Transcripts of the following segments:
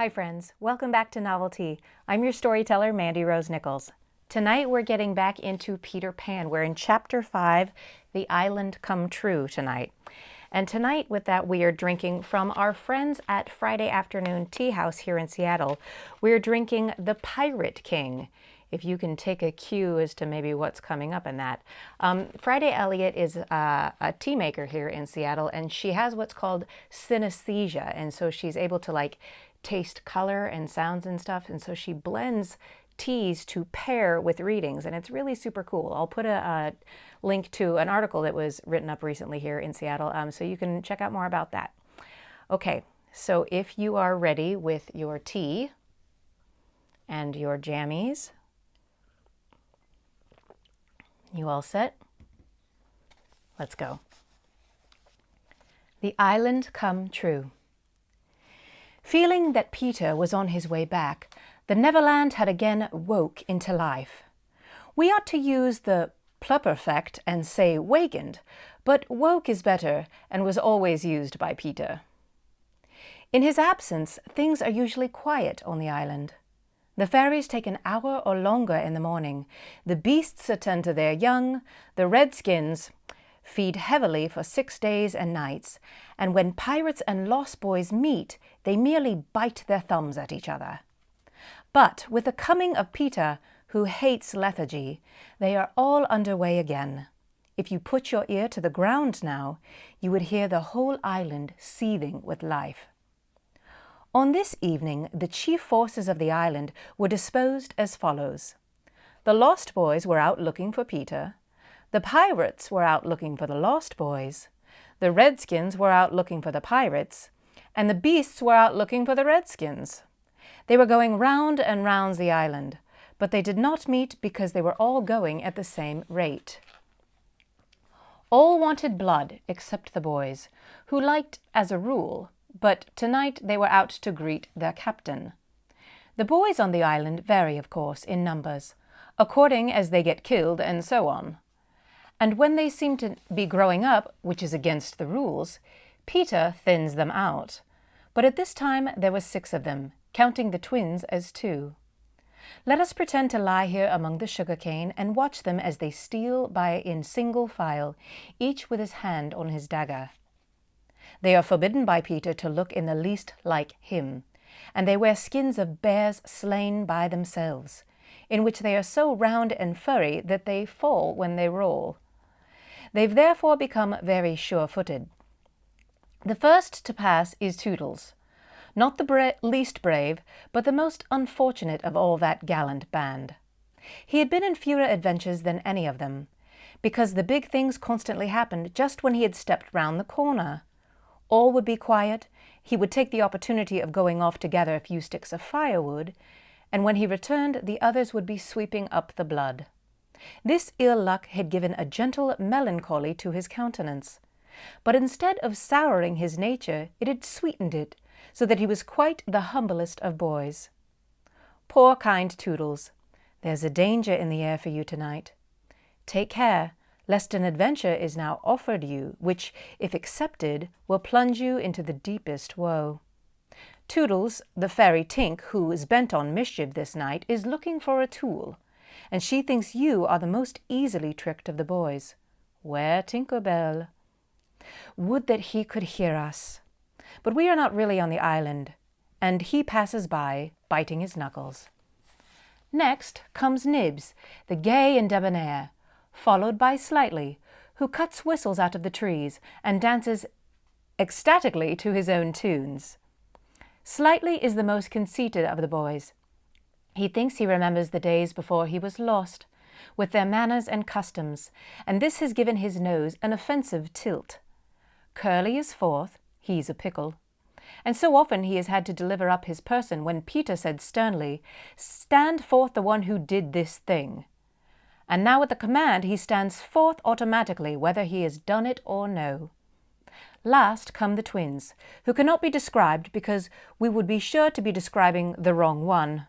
Hi friends, welcome back to Novelty. I'm your storyteller, Mandy Rose Nichols. Tonight we're getting back into Peter Pan. We're in Chapter 5, The Island Come True tonight. And tonight with that we are drinking from our friends at Friday Afternoon Tea House here in Seattle. We're drinking the Pirate King. If you can take a cue as to maybe what's coming up in that. Friday Elliott is a tea maker here in Seattle, and she has what's called synesthesia, and so she's able to taste color and sounds and stuff, and so she blends teas to pair with readings, and it's really super cool. I'll put a link to an article that was written up recently here in Seattle, so you can check out more about that. Okay, so if you are ready with your tea and your jammies, you all set? Let's go. The Island Come True. Feeling that Peter was on his way back, the Neverland had again woke into life. We ought to use the pluperfect and say wakened, but woke is better and was always used by Peter. In his absence, things are usually quiet on the island. The fairies take an hour or longer in the morning. The beasts attend to their young. The redskins feed heavily for 6 days and nights. And when pirates and lost boys meet, they merely bite their thumbs at each other. But with the coming of Peter, who hates lethargy, they are all underway again. If you put your ear to the ground now, you would hear the whole island seething with life. On this evening, the chief forces of the island were disposed as follows. The Lost Boys were out looking for Peter. The pirates were out looking for the Lost Boys. The redskins were out looking for the pirates. And the beasts were out looking for the redskins. They were going round and round the island, but they did not meet because they were all going at the same rate. All wanted blood except the boys, who liked as a rule, but tonight they were out to greet their captain. The boys on the island vary, of course, in numbers, according as they get killed and so on. And when they seem to be growing up, which is against the rules, Peter thins them out. But at this time there were 6 of them, counting the twins as 2. Let us pretend to lie here among the sugarcane and watch them as they steal by in single file, each with his hand on his dagger. They are forbidden by Peter to look in the least like him, and they wear skins of bears slain by themselves, in which they are so round and furry that they fall when they roll. They've therefore become very sure-footed. The first to pass is Toodles, not the least brave, but the most unfortunate of all that gallant band. He had been in fewer adventures than any of them, because the big things constantly happened just when he had stepped round the corner. All would be quiet, he would take the opportunity of going off to gather a few sticks of firewood, and when he returned the others would be sweeping up the blood. This ill luck had given a gentle melancholy to his countenance, but instead of souring his nature, it had sweetened it, so that he was quite the humblest of boys. Poor kind Toodles, there's a danger in the air for you tonight. Take care, lest an adventure is now offered you, which, if accepted, will plunge you into the deepest woe. Toodles, the fairy Tink, who is bent on mischief this night, is looking for a tool, and she thinks you are the most easily tricked of the boys. Where Tinker Bell? Would that he could hear us. But we are not really on the island, and he passes by, biting his knuckles. Next comes Nibs, the gay and debonair, followed by Slightly, who cuts whistles out of the trees and dances ecstatically to his own tunes. Slightly is the most conceited of the boys. He thinks he remembers the days before he was lost, with their manners and customs, and this has given his nose an offensive tilt. Curly is 4th, he's a pickle, and so often he has had to deliver up his person when Peter said sternly, "Stand forth the one who did this thing." And now at the command he stands forth automatically, whether he has done it or no. Last come the twins, who cannot be described because we would be sure to be describing the wrong one.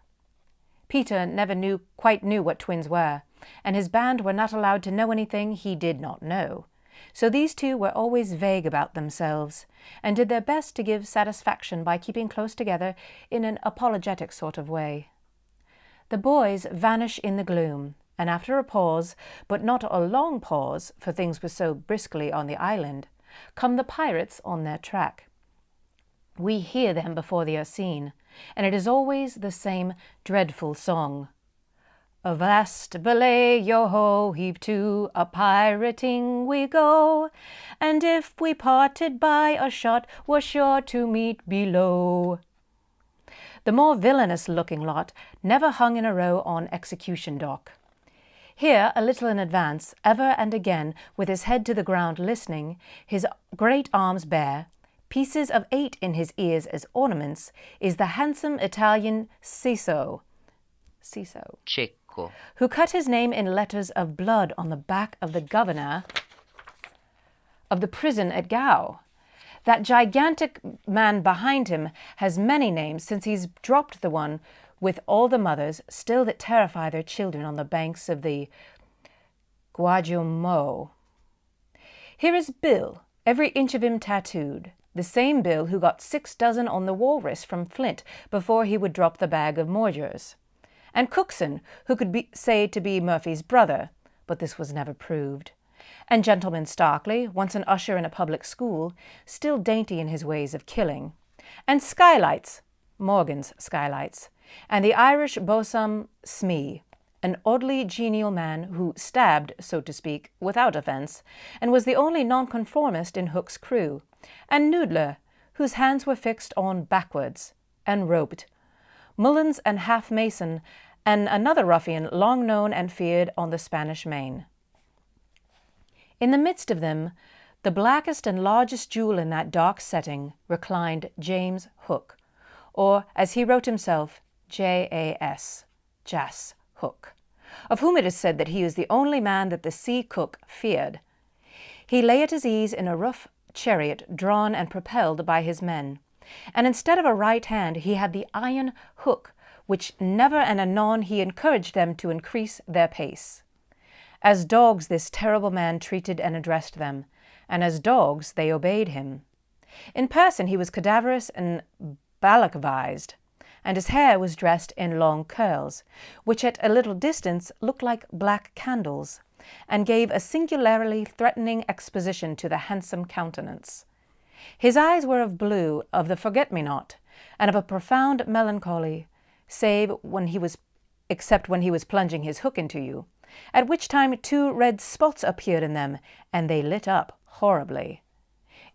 Peter never quite knew what twins were, and his band were not allowed to know anything he did not know. So these two were always vague about themselves, and did their best to give satisfaction by keeping close together in an apologetic sort of way. The boys vanish in the gloom, and after a pause, but not a long pause, for things were so briskly on the island, come the pirates on their track. We hear them before they are seen, and it is always the same dreadful song. Avast belay, yo-ho, heave to, a-pirating we go, and if we parted by a shot, we're sure to meet below. The more villainous-looking lot never hung in a row on execution dock. Here, a little in advance, ever and again, with his head to the ground listening, his great arms bare, pieces of 8 in his ears as ornaments, is the handsome Italian Ciso, Cecco, who cut his name in letters of blood on the back of the governor of the prison at Gao. That gigantic man behind him has many names, since he's dropped the one with all the mothers still that terrify their children on the banks of the Guajumo. Here is Bill, every inch of him tattooed, the same Bill who got 6 dozen on the walrus from Flint before he would drop the bag of Morgers. And Cookson, who could be said to be Murphy's brother, but this was never proved. And Gentleman Starkley, once an usher in a public school, still dainty in his ways of killing. And Skylights, Morgan's Skylights, and the Irish boatswain Smee, an oddly genial man who stabbed, so to speak, without offence, and was the only nonconformist in Hook's crew, and Noodler, whose hands were fixed on backwards, and roped, Mullins and Half Mason, and another ruffian long known and feared on the Spanish Main. In the midst of them, the blackest and largest jewel in that dark setting, reclined James Hook, or, as he wrote himself, Jas, Jas Hook, of whom it is said that he is the only man that the sea cook feared. He lay at his ease in a rough chariot drawn and propelled by his men, and instead of a right hand he had the iron hook, which never and anon he encouraged them to increase their pace. As dogs this terrible man treated and addressed them, and as dogs they obeyed him. In person he was cadaverous and balakvised, and his hair was dressed in long curls, which at a little distance looked like black candles, and gave a singularly threatening exposition to the handsome countenance. His eyes were of blue, of the forget-me-not, and of a profound melancholy, except when he was plunging his hook into you, at which time 2 red spots appeared in them, and they lit up horribly.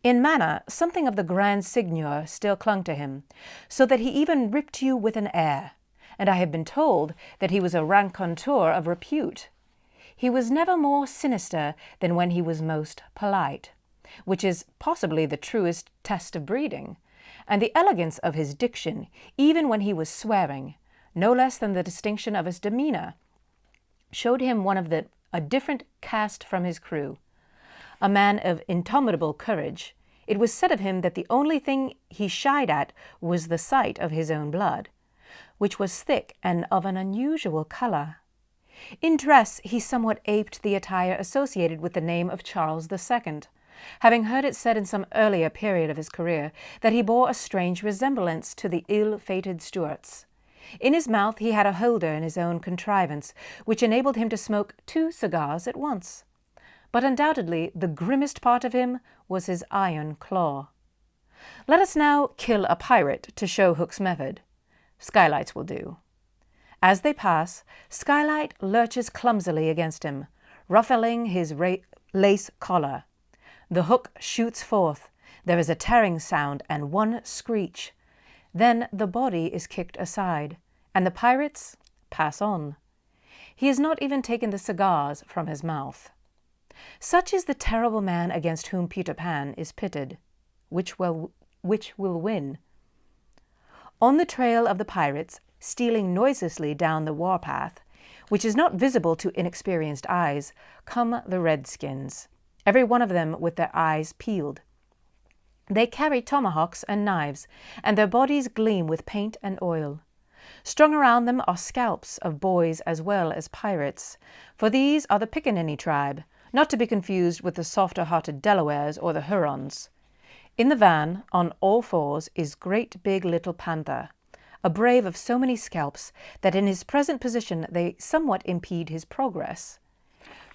In manner, something of the grand seigneur still clung to him, so that he even ripped you with an air, and I have been told that he was a raconteur of repute. He was never more sinister than when he was most polite, which is possibly the truest test of breeding, and the elegance of his diction, even when he was swearing, no less than the distinction of his demeanour, showed him a different caste from his crew. A man of indomitable courage, it was said of him that the only thing he shied at was the sight of his own blood, which was thick and of an unusual colour. In dress he somewhat aped the attire associated with the name of Charles II, having heard it said in some earlier period of his career that he bore a strange resemblance to the ill-fated Stuarts. In his mouth he had a holder in his own contrivance, which enabled him to smoke 2 cigars at once. But undoubtedly the grimmest part of him was his iron claw. Let us now kill a pirate to show Hook's method. Skylights will do. As they pass, Skylight lurches clumsily against him, ruffling his lace collar. The hook shoots forth. There is a tearing sound and 1 screech. Then the body is kicked aside, and the pirates pass on. He has not even taken the cigars from his mouth. Such is the terrible man against whom Peter Pan is pitted. Which will win? On the trail of the pirates, stealing noiselessly down the warpath, which is not visible to inexperienced eyes, come the redskins, every one of them with their eyes peeled. They carry tomahawks and knives, and their bodies gleam with paint and oil. Strung around them are scalps of boys as well as pirates, for these are the Pickaninny tribe, not to be confused with the softer-hearted Delawares or the Hurons. In the van, on all fours, is Great Big Little Panther, a brave of so many scalps that in his present position they somewhat impede his progress.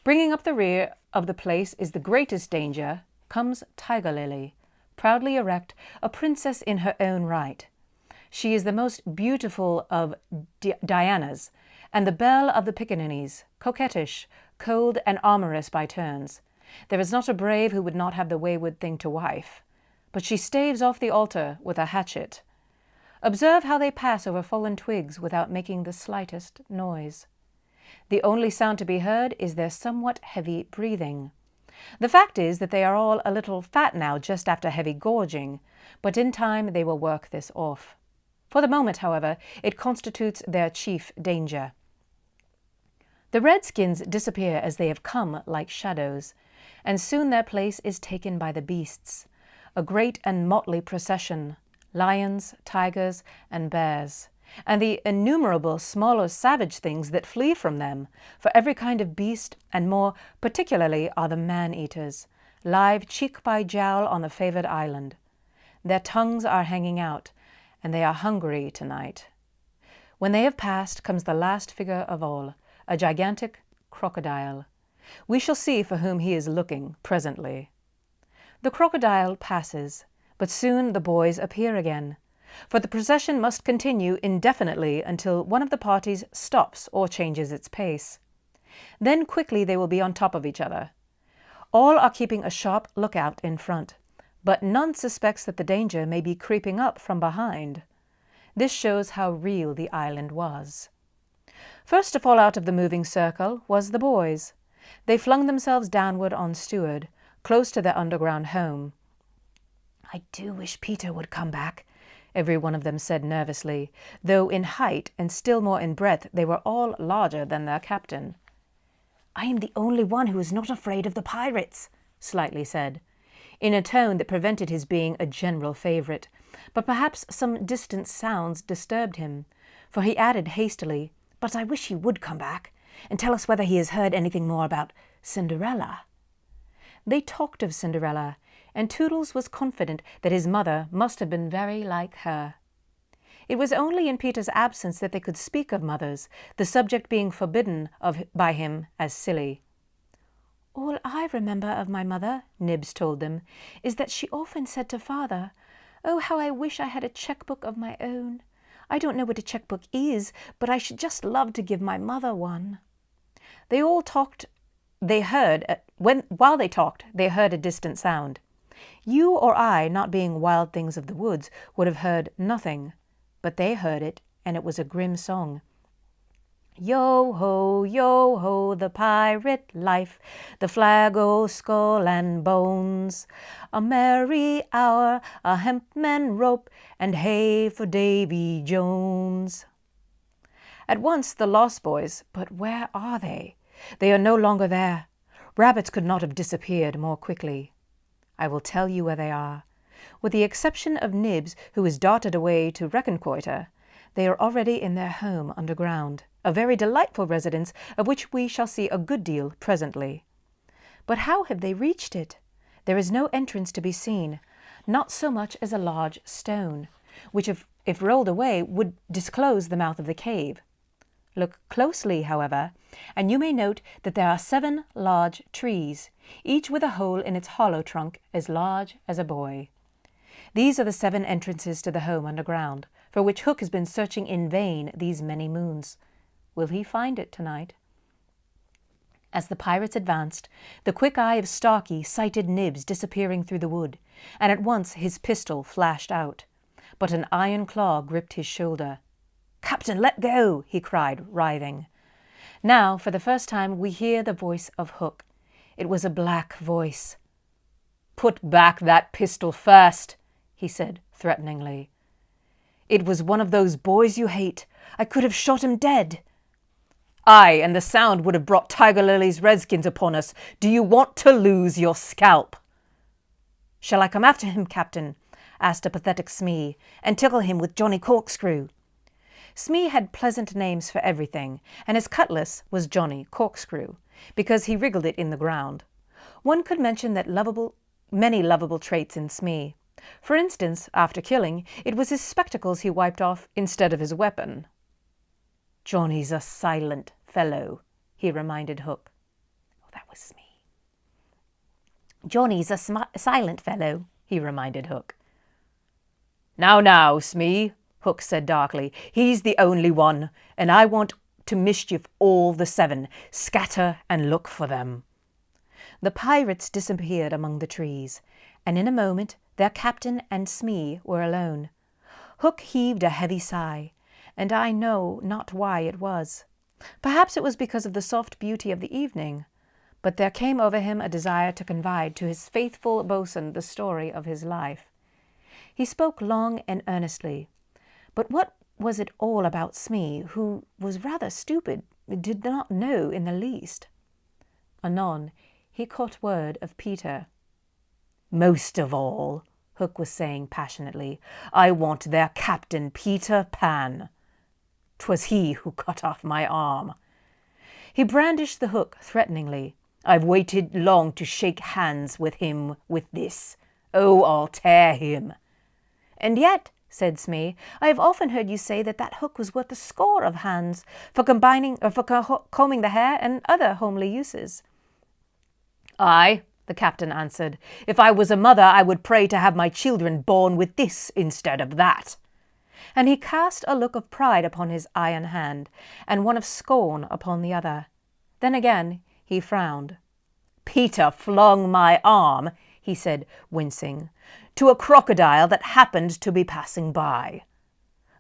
Bringing up the rear of the place is the greatest danger, comes Tiger Lily, proudly erect, a princess in her own right. She is the most beautiful of Dianas, and the belle of the pickaninnies, coquettish, cold, and amorous by turns. There is not a brave who would not have the wayward thing to wife. But she staves off the altar with a hatchet. Observe how they pass over fallen twigs without making the slightest noise. The only sound to be heard is their somewhat heavy breathing. The fact is that they are all a little fat now just after heavy gorging, but in time they will work this off. For the moment, however, it constitutes their chief danger. The redskins disappear as they have come like shadows, and soon their place is taken by the beasts, a great and motley procession, lions, tigers, and bears, and the innumerable smaller savage things that flee from them, for every kind of beast, and more particularly are the man-eaters, live cheek by jowl on the favoured island. Their tongues are hanging out, and they are hungry tonight. When they have passed comes the last figure of all, a gigantic crocodile. We shall see for whom he is looking presently. The crocodile passes, but soon the boys appear again, for the procession must continue indefinitely until one of the parties stops or changes its pace. Then quickly they will be on top of each other. All are keeping a sharp lookout in front, but none suspects that the danger may be creeping up from behind. This shows how real the island was. First to fall out of the moving circle was the boys. They flung themselves downward on Stewart, close to their underground home. "I do wish Peter would come back," every one of them said nervously, though in height and still more in breadth they were all larger than their captain. "I am the only one who is not afraid of the pirates," Slightly said, in a tone that prevented his being a general favourite, but perhaps some distant sounds disturbed him, for he added hastily, "But I wish he would come back, and tell us whether he has heard anything more about Cinderella." They talked of Cinderella, and Toodles was confident that his mother must have been very like her. It was only in Peter's absence that they could speak of mothers, the subject being forbidden by him as silly. "All I remember of my mother," Nibs told them, "is that she often said to father, 'Oh, how I wish I had a checkbook of my own. I don't know what a checkbook is, but I should just love to give my mother one.'" They all talked. While they talked, they heard a distant sound. You or I, not being wild things of the woods, would have heard nothing, but they heard it, and it was a grim song. Yo ho, the pirate life, the flag o' skull and bones, a merry hour, a hempman rope, and hey for Davy Jones. At once the Lost Boys, but where are they? They are no longer there. Rabbits could not have disappeared more quickly. I will tell you where they are. With the exception of Nibs, who has darted away to reconnoitre, they are already in their home underground, a very delightful residence of which we shall see a good deal presently. But how have they reached it? There is no entrance to be seen, not so much as a large stone, which if rolled away would disclose the mouth of the cave. Look closely, however, and you may note that there are 7 large trees, each with a hole in its hollow trunk as large as a boy. These are the 7 entrances to the home underground, for which Hook has been searching in vain these many moons. Will he find it tonight? As the pirates advanced, the quick eye of Starkey sighted Nibs disappearing through the wood, and at once his pistol flashed out. But an iron claw gripped his shoulder. "Captain, let go!" he cried, writhing. Now, for the first time, we hear the voice of Hook. It was a black voice. "Put back that pistol first," he said threateningly. "It was one of those boys you hate. I could have shot him dead." "Aye, and the sound would have brought Tiger Lily's redskins upon us. Do you want to lose your scalp?" "Shall I come after him, Captain?" asked a pathetic Smee, "and tickle him with Johnny Corkscrew?" Smee had pleasant names for everything, and his cutlass was Johnny Corkscrew, because he wriggled it in the ground. One could mention that many lovable traits in Smee. For instance, after killing, it was his spectacles he wiped off instead of his weapon. "Johnny's a silent fellow," he reminded Hook. Oh, that was Smee. "Johnny's a silent fellow," he reminded Hook. Now, Smee," Hook said darkly. "He's the only one, and I want to mischief all the 7. Scatter and look for them." The pirates disappeared among the trees, and in a moment their captain and Smee were alone. Hook heaved a heavy sigh, and I know not why it was. Perhaps it was because of the soft beauty of the evening, but there came over him a desire to confide to his faithful boatswain the story of his life. He spoke long and earnestly, but what was it all about Smee, who was rather stupid, did not know in the least? Anon he caught word of Peter. "Most of all," Hook was saying passionately, "I want their captain, Peter Pan. 'Twas he who cut off my arm." He brandished the hook threateningly. "I've waited long to shake hands with him with this. Oh, I'll tear him." "And yet," said Smee, "I have often heard you say that hook was worth a score of hands for combing the hair and other homely uses." "Aye," the captain answered. "If I was a mother, I would pray to have my children born with this instead of that." And he cast a look of pride upon his iron hand, and one of scorn upon the other. Then again he frowned. "Peter flung my arm," he said, wincing, "to a crocodile that happened to be passing by."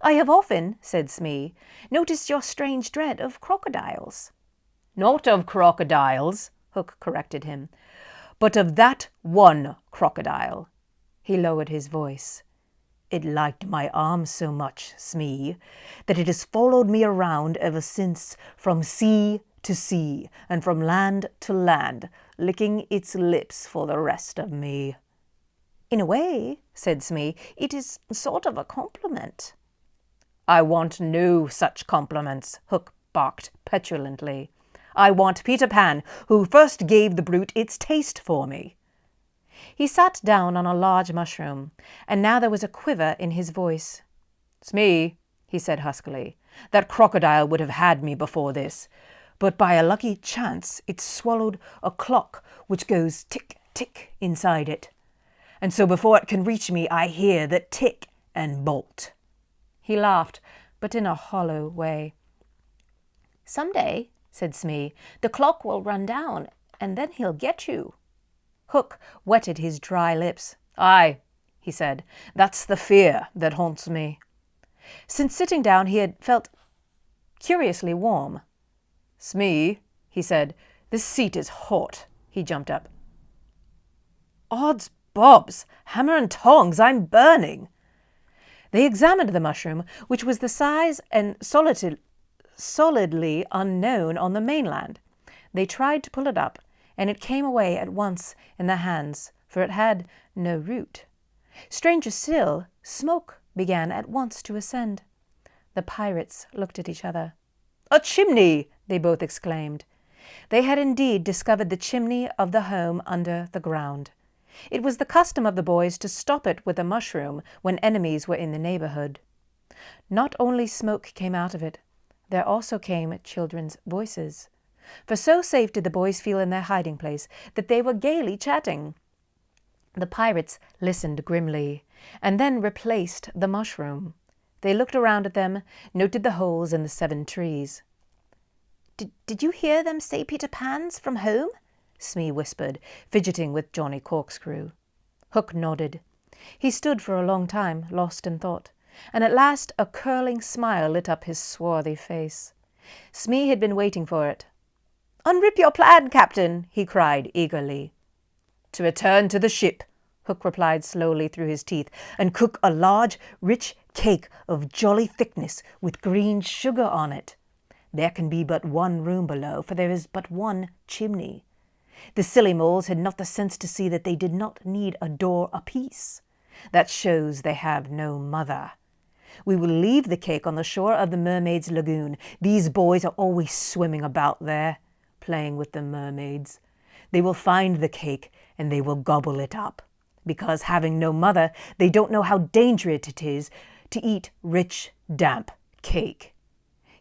"I have often," said Smee, "noticed your strange dread of crocodiles." "Not of crocodiles," Hook corrected him, "but of that one crocodile." He lowered his voice. "It liked my arm so much, Smee, that it has followed me around ever since, from sea to sea and from land to land, licking its lips for the rest of me." "In a way," said Smee, "it is sort of a compliment." "I want no such compliments," Hook barked petulantly. "I want Peter Pan, who first gave the brute its taste for me." He sat down on a large mushroom, and now there was a quiver in his voice. "Smee," he said huskily, "that crocodile would have had me before this, but by a lucky chance it swallowed a clock which goes tick, tick inside it. And so before it can reach me, I hear the tick and bolt." He laughed, but in a hollow way. "Some day," said Smee, "the clock will run down, and then he'll get you." Hook wetted his dry lips. "Aye," he said, "that's the fear that haunts me." Since sitting down he had felt curiously warm. "Smee," he said, "this seat is hot." He jumped up. "Odds bobs, hammer and tongs, I'm burning." They examined the mushroom, which was the size and solidly unknown on the mainland. They tried to pull it up, and it came away at once in their hands, for it had no root. Stranger still, smoke began at once to ascend. The pirates looked at each other. "A chimney!" they both exclaimed. They had indeed discovered the chimney of the home under the ground. It was the custom of the boys to stop it with a mushroom when enemies were in the neighborhood. Not only smoke came out of it, there also came children's voices. For so safe did the boys feel in their hiding place that they were gaily chatting. The pirates listened grimly, and then replaced the mushroom. They looked around at them, noted the holes in the 7 trees. Did you hear them say Peter Pan's from home?" Smee whispered, fidgeting with Johnny Corkscrew. Hook nodded. He stood for a long time, lost in thought, and at last a curling smile lit up his swarthy face. Smee had been waiting for it. "Unrip your plan, Captain," he cried eagerly. "To return to the ship," Hook replied slowly through his teeth, "and cook a large, rich cake of jolly thickness with green sugar on it. There can be but one room below, for there is but one chimney. The silly moles had not the sense to see that they did not need a door apiece. That shows they have no mother. We will leave the cake on the shore of the Mermaid's Lagoon. These boys are always swimming about there. playing with the mermaids. They will find the cake and they will gobble it up, because having no mother, they don't know how dangerous it is to eat rich, damp cake.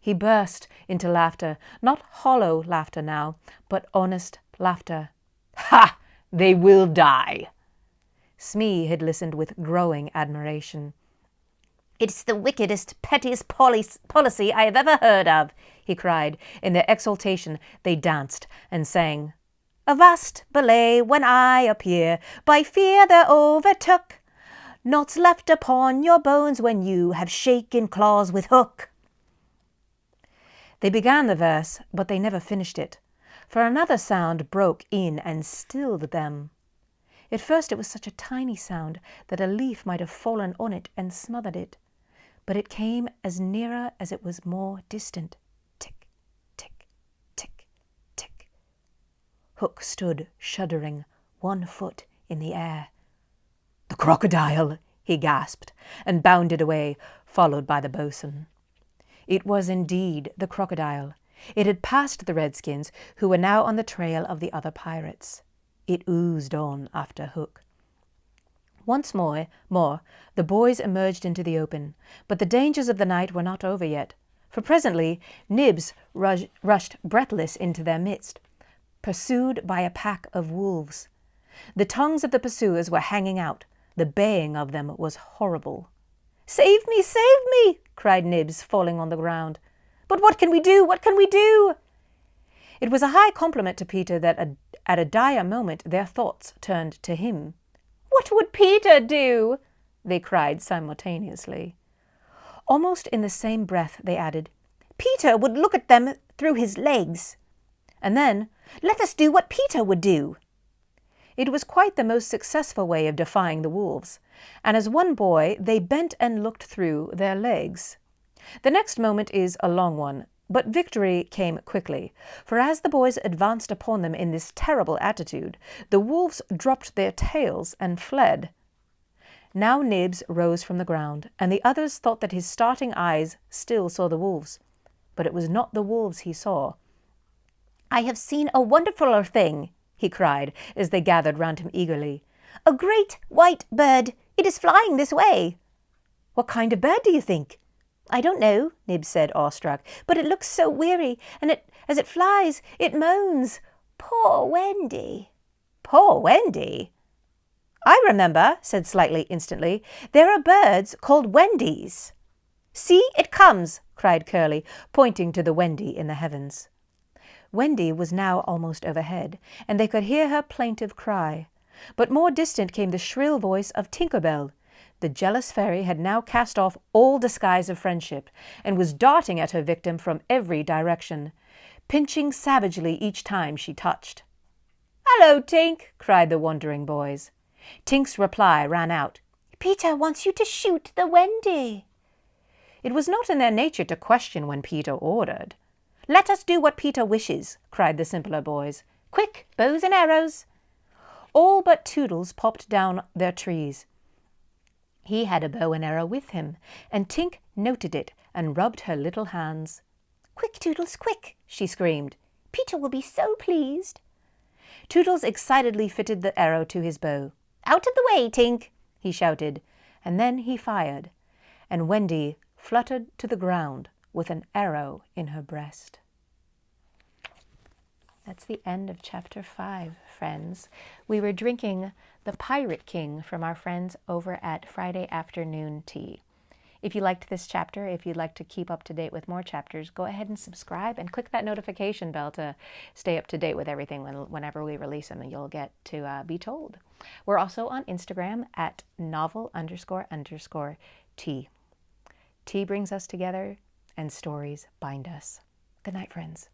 He burst into laughter, not hollow laughter now, but honest laughter. Ha! They will die! Smee had listened with growing admiration. "It's the wickedest, pettiest policy I have ever heard of," he cried. In their exultation they danced and sang, "Avast, belay, when I appear, by fear they're overtook. Naught's left upon your bones when you have shaken claws with hook." They began the verse, but they never finished it, for another sound broke in and stilled them. At first it was such a tiny sound that a leaf might have fallen on it and smothered it, but it came as nearer as it was more distant. Tick, tick, tick, tick. Hook stood shuddering, 1 foot in the air. "The crocodile!" he gasped, and bounded away, followed by the boatswain. It was indeed the crocodile. It had passed the redskins, who were now on the trail of the other pirates. It oozed on after Hook. Once more, the boys emerged into the open, but the dangers of the night were not over yet, for presently Nibs rushed breathless into their midst, pursued by a pack of wolves. The tongues of the pursuers were hanging out. The baying of them was horrible. "Save me! Save me!" cried Nibs, falling on the ground. "But what can we do? What can we do?" It was a high compliment to Peter that at a dire moment their thoughts turned to him. "What would Peter do?" they cried simultaneously. Almost in the same breath they added, "Peter would look at them through his legs." And then, "Let us do what Peter would do." It was quite the most successful way of defying the wolves, and as one boy they bent and looked through their legs. The next moment is a long one, but victory came quickly, for as the boys advanced upon them in this terrible attitude, the wolves dropped their tails and fled. Now Nibs rose from the ground, and the others thought that his starting eyes still saw the wolves. But it was not the wolves he saw. "I have seen a wonderfuler thing," he cried, as they gathered round him eagerly. "A great white bird. It is flying this way." "What kind of bird do you think?" "I don't know," Nibs said, awestruck, "but it looks so weary, and as it flies, it moans. Poor Wendy." "Poor Wendy?" "I remember," said Slightly instantly. "There are birds called Wendies." "See, it comes," cried Curly, pointing to the Wendy in the heavens. Wendy was now almost overhead, and they could hear her plaintive cry. But more distant came the shrill voice of Tinker Bell. The jealous fairy had now cast off all disguise of friendship, and was darting at her victim from every direction, pinching savagely each time she touched. "Hello, Tink!" cried the wondering boys. Tink's reply ran out, "Peter wants you to shoot the Wendy." It was not in their nature to question when Peter ordered. "Let us do what Peter wishes," cried the simpler boys. "Quick, bows and arrows!" All but Toodles popped down their trees. He had a bow and arrow with him, and Tink noted it and rubbed her little hands. "Quick, Toodles, quick!" she screamed. "Peter will be so pleased." Toodles excitedly fitted the arrow to his bow. "Out of the way, Tink!" he shouted, and then he fired, and Wendy fluttered to the ground with an arrow in her breast. That's the end of Chapter 5, friends. We were drinking the Pirate King from our friends over at Friday Afternoon Tea. If you liked this chapter, if you'd like to keep up to date with more chapters, go ahead and subscribe and click that notification bell to stay up to date with everything whenever we release them, and you'll get to be told. We're also on Instagram at novel__tea. Tea brings us together, and stories bind us. Good night, friends.